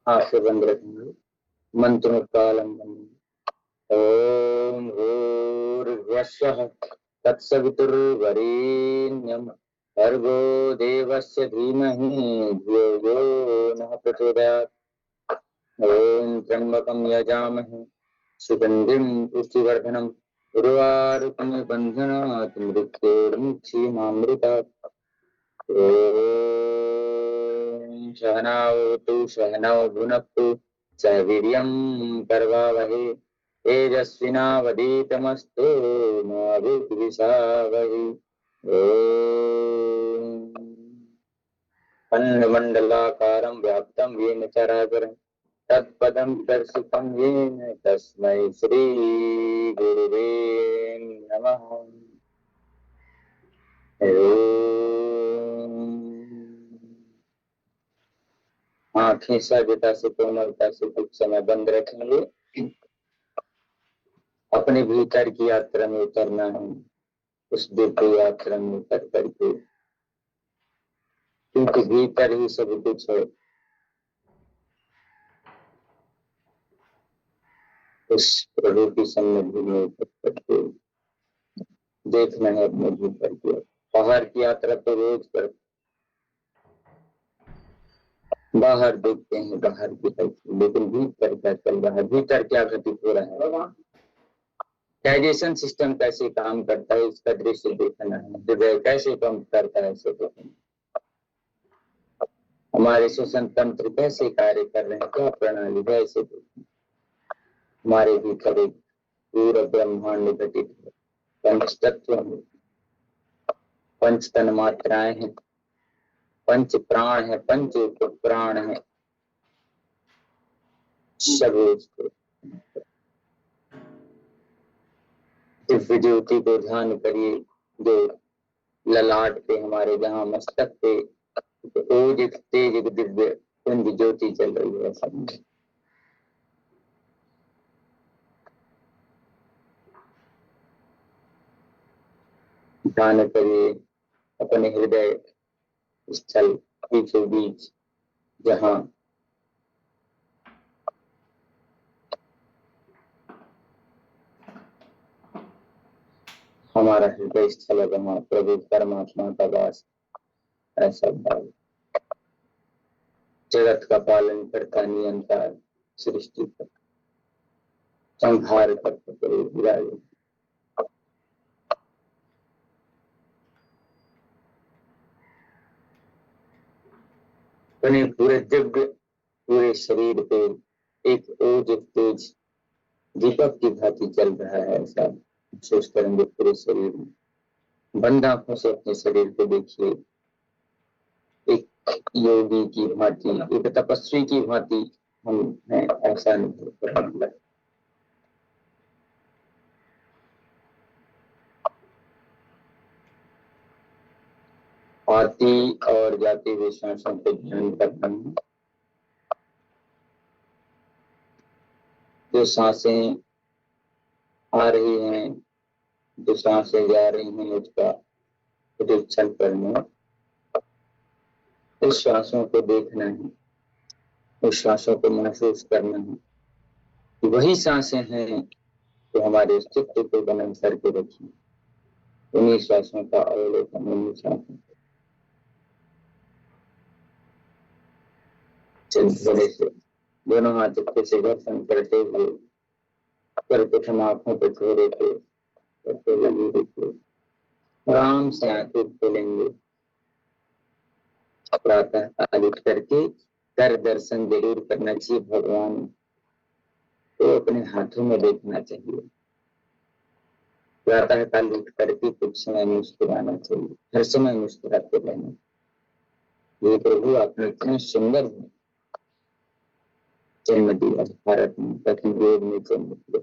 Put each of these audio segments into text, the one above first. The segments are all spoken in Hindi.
आंखें बंद रखेंगे, मंत्र का आलम्बन। ओम भूर्भुवस्सुः तत्सवितुर्वरेण्यं भर्गो देवस्य धीमहि धियो यो नः प्रचोदयात्। ओम त्र्यंबकं यजामहे सुगंधिं पुष्टिवर्धनम् उर्वारुकमिव बन्धनात् मृत्योर्मुक्षीमामृतात्। ओम सहनावतु सहनौ भुनक्तु सह वीर्यं करवावहै तेजस्विनावधीतमस्तु मा विद्विषावहै। ओम खण्डमण्डलाकारं व्याप्तं येन चराचरं तत्पदं दर्शितं येन तस्मै श्रीगुरुवे नमः। आंखें सहजता से कोमलता से कुछ समय बंद रखेंगे। अपने भीतर की यात्रा में उतरना है, उस दिव्य यात्रा में उतर करके, क्योंकि भीतर ही सब कुछ है। उस प्रभु की सन्निधि में उतर करके देखना है अपने भीतर की। बाहर की यात्रा तो रोज कर, बाहर देखते हैं बाहर की तरफ, लेकिन भीतर क्या चल रहा है, भीतर क्या घटित हो रहा है, डाइजेशन सिस्टम कैसे काम करता है, इसका दृश्य देखना है। हृदय कैसे काम करता है इसे देखना, हमारे श्वसन तंत्र कैसे कार्य कर रहे हैं, क्या प्रणाली है इसे देखना। हमारे भीतर एक पूरा ब्रह्मांड घटित है, पंच तत्व है, पंच तन मात्राएं हैं, पंच प्राण है, पंच प्राण है, सब दिव्य ज्योति को ध्यान करिए जो ललाट पे हमारे जहाँ मस्तक पे ओज तेज दिव्य कुंज ज्योति चल रही है। सब ध्यान करिए अपने हृदय स्थल बीचों बीच, जहाँ हमारा हृदय स्थल है, वहाँ प्रभु परमात्मा का वास। ऐसा भाव जगत का पालन करता, नियंत्रण सृष्टि का संहार करता प्रभु विराज। पूरे दिव्य पूरे शरीर पे एक ओज तेज दीपक की भांति चल रहा है, ऐसा महसूस करेंगे पूरे शरीर में। बंद आंखों से अपने शरीर को देखिए, एक योगी की भांति, एक तपस्वी की भांति हम हैं, ऐसा अनुभव करना। आती और जाती हुई सांसों को ध्यान करना है। जो सांसें आ रही हैं, जो सांसें जा रही हैं, उसका निरीक्षण करना, उस सांसों को देखना है, उस सांसों को महसूस करना है। वही सांसें हैं जो हमारे अस्तित्व को बनाए करके रखी। उन्हीं सांसों का अवलोकन, उन्हीं सांसों बड़े से दोनों हाथ अच्छे से दर्शन करते हुए प्रथम आंखों पर चेहरे पे करते लगी देखिए, आराम से आंखें खोलेंगे। प्रातः काल उठ करके कर दर्शन जरूर करना चाहिए। भगवान को अपने हाथों में देखना चाहिए। प्रातः काल उठ करके कुछ समय मुस्कुराना चाहिए, हर समय मुस्कुराते रहना। ये प्रभु आपने इतने सुंदर जन्म दिया भारत में, प्रति योग में जन्म दिया।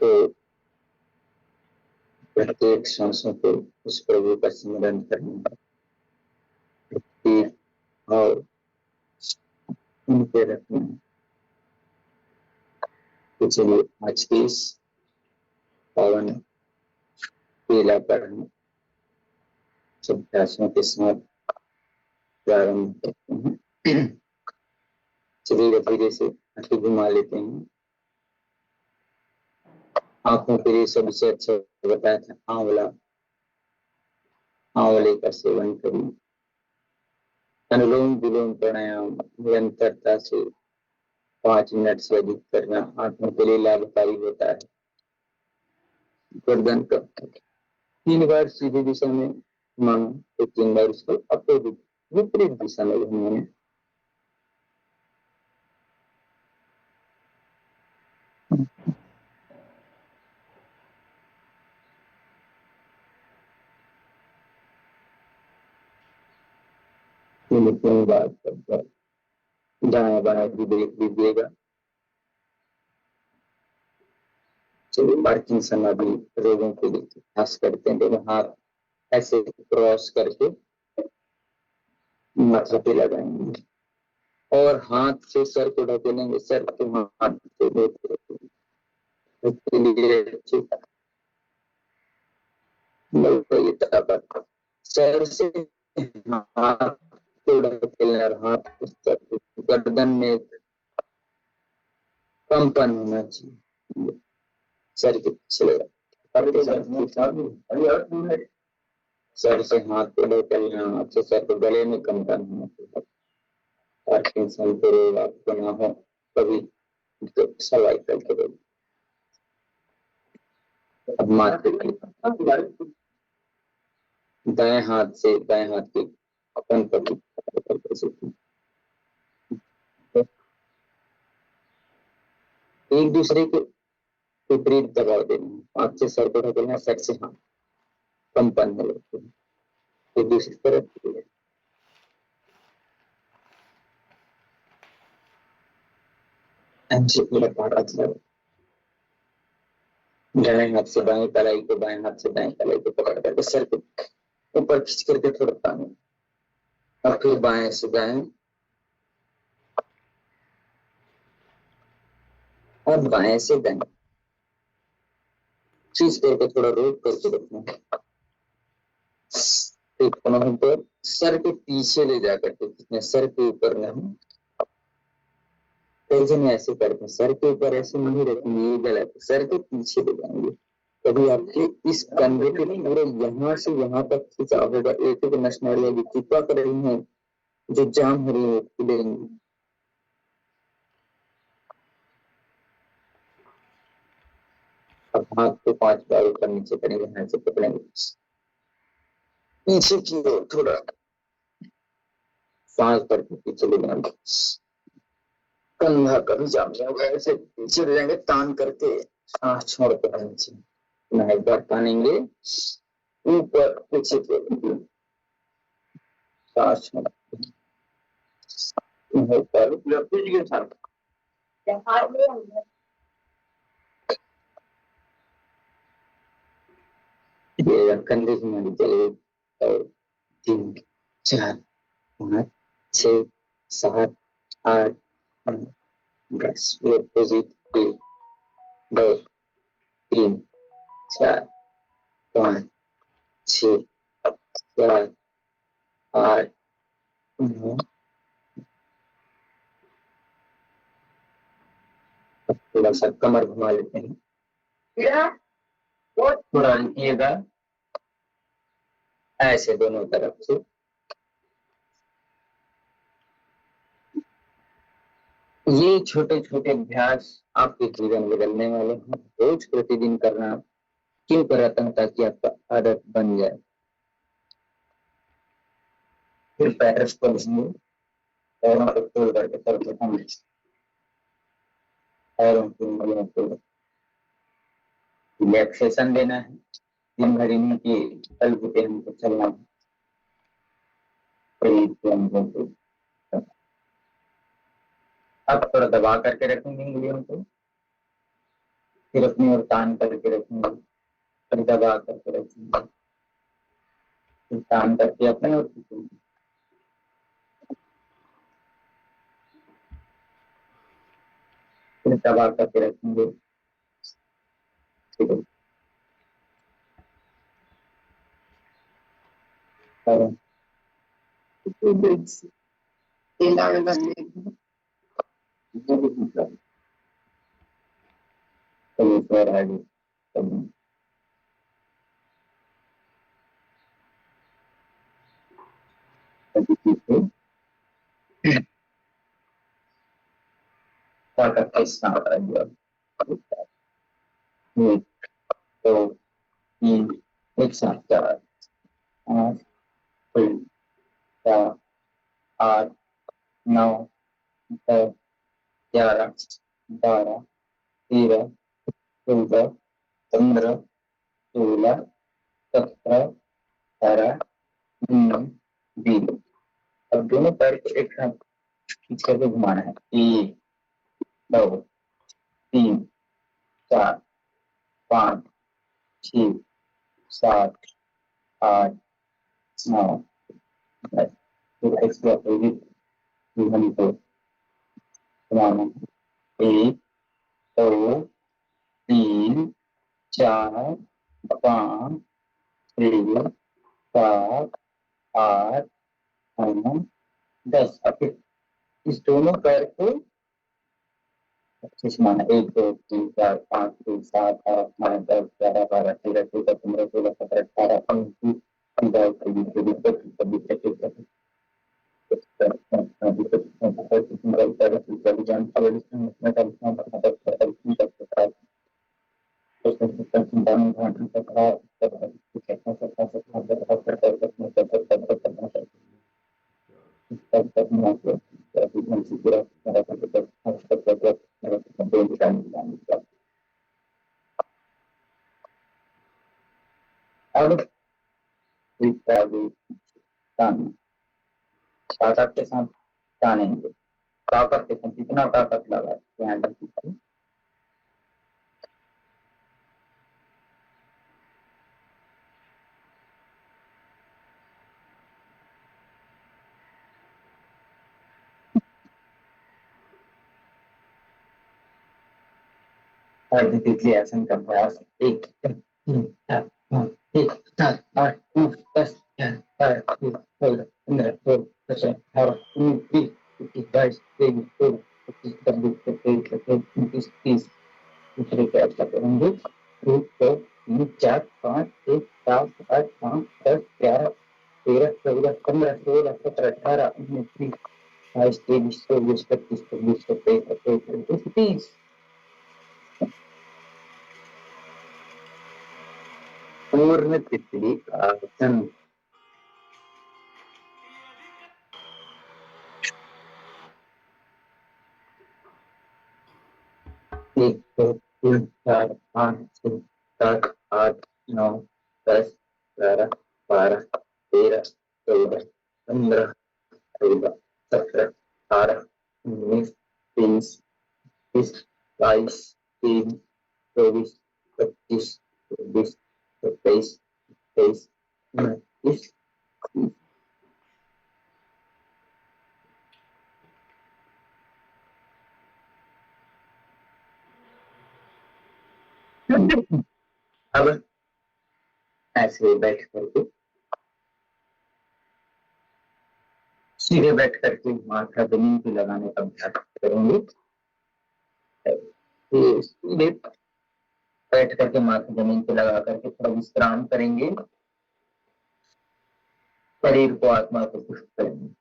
तो प्रत्येक सांसों को उस प्रभु का स्मरण करना और उनके रखना, तो चलिए आज के इस पावन पीला पढ़ने अभ्यासों के साथ प्रारंभ करते हैं। चलिए धीरे से आंखें घुमा लेते हैं। आंखों के लिए सबसे अच्छा बताया था आंवला, आंवले का सेवन करिए। अनुलोम विलोम प्राणायाम निरंतरता से 5 मिनट से अधिक करना आंखों के लिए लाभकारी होता है। गर्दन का 3 बार सीधी दिशा में घुमाना, तो 3 बार उसको अपोजिट विपरीत दिशा में घुमाना। तीन बार दाएं बाएं भी देख लीजिएगा। चलिए पार्किंसन आदि रोगों के लिए खास करते हैं तो हाथ ऐसे क्रॉस करके माथा पे लगाएंगे और हाथ से सर को ढकेलेंगे। सर के हाथ से सर से हाथ को ढकेलना और हाथ गर्दन में कंपन होना चाहिए। सर के पीछे सर से हाथ को ढकेलना, हाथ से सर को गले में कंपन होना चाहिए। पार्किंसन को रोग आपको ना हो कभी तो सर्वाइकल के रोग। अब माथे दाएं हाथ से दाएं हाथ के अपन पर एक दूसरे के विपरीत दबाव देना। हाथ से सर को ढकेलना, सर से हाथ कंपन में लगते हैं। एक दूसरी तरफ दाएं हाथ से बाएं कलाई को, बाएं हाथ से दाएं कलाई को पकड़ करके सर को ऊपर खींच करके थोड़ा ताने और फिर बाएं से दाएं और बाएं से दाएं खींच करके थोड़ा रोक करके रखना। पर सर के पीछे ले जाकर के सर के ऊपर नहीं। कई जन ऐसे करते हैं, सर के ऊपर ऐसे नहीं रखेंगे, ये गलत है। सर के पीछे ले जाएंगे। कभी आपके इस कंधे के पूरे यहाँ से यहाँ तक खिंचाव होगा। एक एक नस नाड़ियां भी चिपक रही हैं, जो जाम हो रही है खुलेंगी। अब हाथ को 5 बार ऊपर नीचे करेंगे, हाथ से पकड़ेंगे पीछे की ओर थोड़ा सांस पर पीछे ले जाएंगे। कंधा कभी जाम नहीं होगा, ऐसे पीछे ले जाएंगे तान करके सांस छोड़ कर नीचे। एक बार तानेंगे ऊपर पीछे सांस छोड़ कंधे की मानी चले। 3 4 5 6 7 8 10 अपोजिट 1 2 3 4 5 6 7 8 9। थोड़ा सा कमर घुमा लेते हैं, थोड़ा रुकिएगा ऐसे दोनों तरफ से। ये छोटे छोटे अभ्यास आपके जीवन बदलने वाले हैं। रोज प्रतिदिन करना क्यों कराता हूं, ताकि आपका आदत बन जाए। फिर पैर को लेंगे, पैरों को खोल करके सर्वप्रथम पैरों की उंगलियों को रिलैक्सेशन देना है। दिन भर इन्हीं की बलबूते हमको चलना है। अब थोड़ा दबा करके रखेंगे उंगलियों को, फिर अपनी ओर तान करके रखेंगे, फिर दबा करके रखेंगे, फिर तान करके अपने ओर खींचेंगे, फिर दबा करके रखेंगे, ठीक है। और चलिए सर आगे चलिए। अभी पीछे क्या करके इसका आ गया। एक दो तीन एक साथ 4 5 6 7 8 9 10 11 12 13 14 15 16 17 18 19 20। अब दोनों पैर को एक साथ खींच करके घुमाना है। 1 2 3 4 5 6 7 8 9 10। फिर इसके अपोजिट हमको घुमाना है। 1 2 3 4 5 6 7 8 9 10। अब फिर इस दोनों पैर को अच्छे से माना। 1 2 3 4 5 6 7 8 9 10 11 12 13 14 15 16 17 18 19 अब ताकत के साथ तानेंगे। ताकत के साथ जितना ताकत लगा हैंडल की तितली आसन का प्रयास। 1 2 3 4 5 6 7 8 9 10 11 12 13 14 15 16 17 18 19 20 21 22 23 24 25 26 27 28 29 30। दूसरे पे ऐसा करेंगे। 1 2 3 4 5 6 7 8 9 10 11 13 14 15 16 17 18 19 20 22 23 24 25 26 27 28 29 30। पूर्ण तितली आसन। 1 2 3 4 5 6 7 8 9 10 11 12 13 14 15 16 17 18 19 20 21 22 23 24 25 26 27 28 29 अब ऐसे बैठ करके सीधे बैठ करके माथा जमीन पे लगाने का अभ्यास करेंगे। सीधे बैठ करके माथा जमीन पे लगा करके थोड़ा विश्राम करेंगे। शरीर को आत्मा को पुष्ट करेंगे।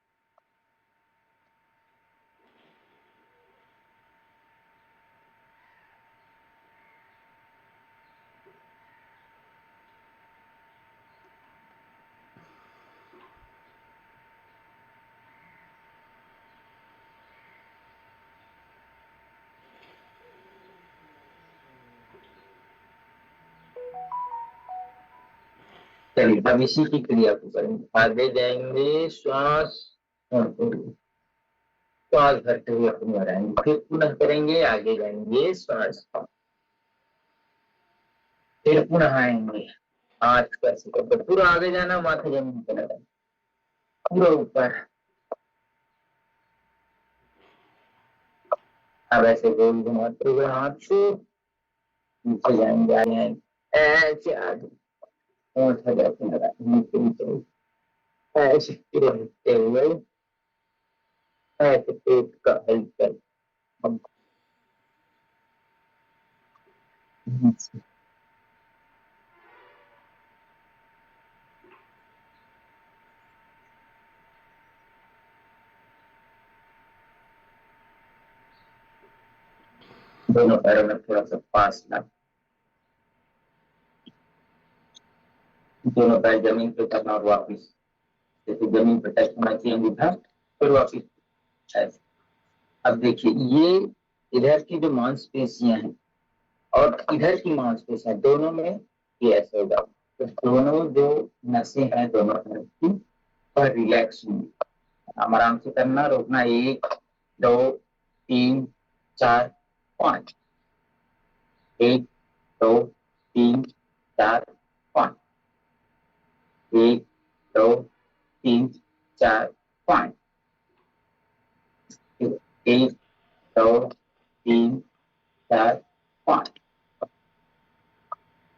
चलिए अब इसी की क्रिया को करेंगे। आगे जाएंगे, श्वास श्वास भरते हुए अपनी ओर आएंगे। फिर पुनः करेंगे, आगे जाएंगे, श्वास फिर पुनः आएंगे। हाथ कैसे करते पूरा आगे जाना, माथा जमीन पे लगा पूरा ऊपर। अब ऐसे गोल घुमाते हुए हाथ को नीचे जाएंगे, आगे आएंगे, ऐसे आगे होंठ लगाते लगा नीचे नीचे ऐसे गिरते हुए, ऐसे पेट का हलचल हम दोनों पैरों में थोड़ा सा पास ला, दोनों पैर जमीन पे करना और वापिस, जैसे जमीन पे टच होना चाहिए अंगूठा, फिर वापिस ऐसे। अब देखिए ये इधर की जो मांसपेशियां हैं और इधर की मांसपेशियां, दोनों में ये ऐसे होगा, तो दोनों जो नसें हैं दोनों तरफ की पर रिलैक्स होंगी। आराम से करना, रोकना, 1 2 3 4 5, 1 2 3 4 5, 1 2 3 4 5, 1 2 3 4 5।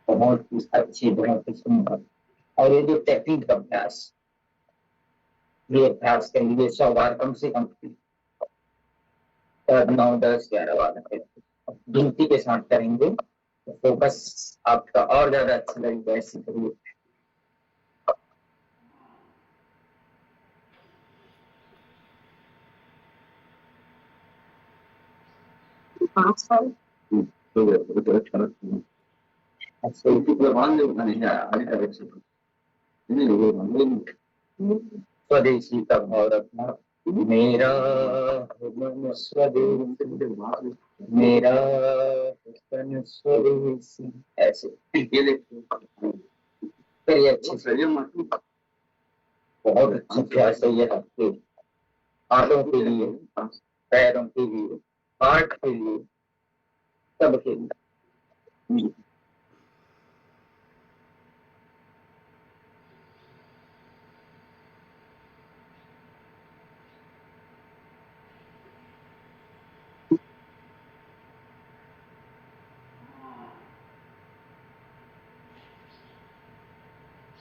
बहुत ही अच्छी, बहुत ही सुंदर। और ये जो टेक्निक का अभ्यास, ये अभ्यास के लिए 100 बार कम से कम 9 10 11 बार गिनती के साथ करेंगे तो फोकस आपका और ज्यादा अच्छा लगेगा। ऐसे करिए। 5 साल स्वदेशी का भाव रखना, मेरा मन स्वदेशी, मेरा तन स्वदेशी, ऐसे करिए अच्छे से। बहुत अच्छा अभ्यास है ये आपके हाथों के लिए, पैरों के लिए, हार्ट के लिए, सब के लिए।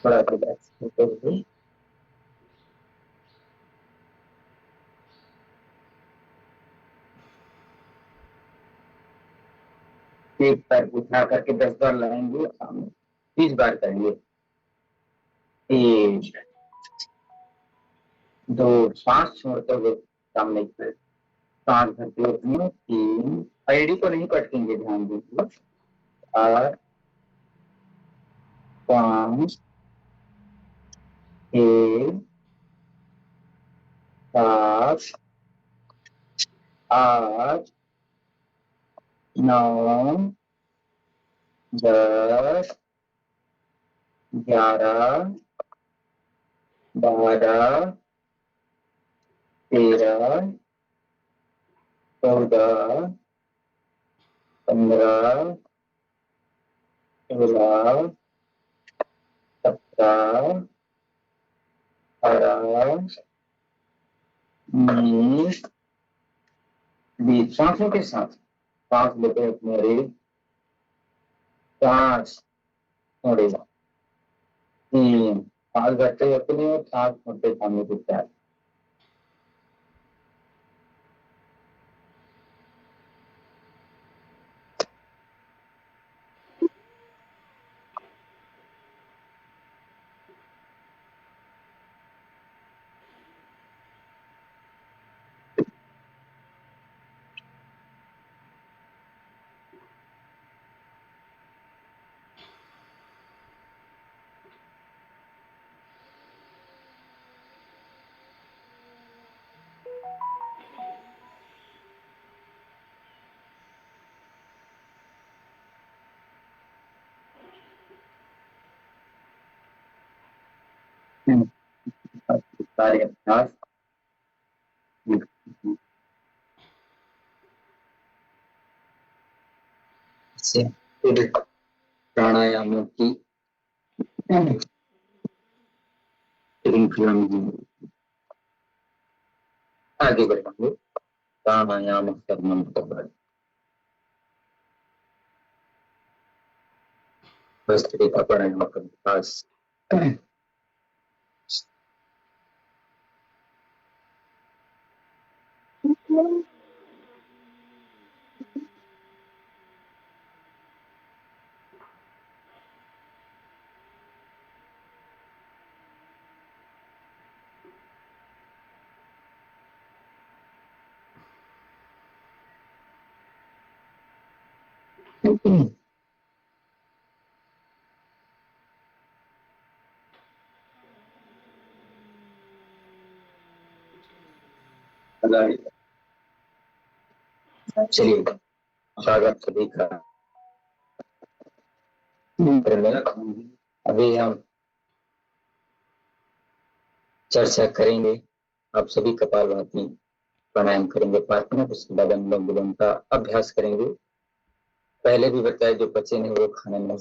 थोड़ा रिलैक्स होते हुए एक पैर उठा करके 10 बार लगाएंगे सामने, 20 बार करेंगे। 1 2 सांस छोड़ते हुए सामने की तरफ, सांस भरते हुए 3, आईडी को नहीं पटकेंगे, ध्यान दीजिए, 4 5 6 7 8 9 10 11 12 13 14 15 16 17 18 19 20। सांसों के साथ सांस लेते अपने रेल, सांस छोड़ेगा, 3 सांस भरते हुए अपने और सांस छोड़ते सामने की तरफ। सारे अभ्यास से फिर प्राणायामों की श्रृंखला में आगे बढ़ेंगे। प्राणायाम करना मतलब भस्त्री का प्राणायाम का विकास। चलिए, स्वागत सभी का। अभी हम चर्चा करेंगे, आप सभी कपालभाति प्राणायाम करेंगे, प्रार्थना, उसके बाद अनुलोम विलोम का अभ्यास करेंगे। पहले भी बताया जो बच्चे ने वो खाना नहीं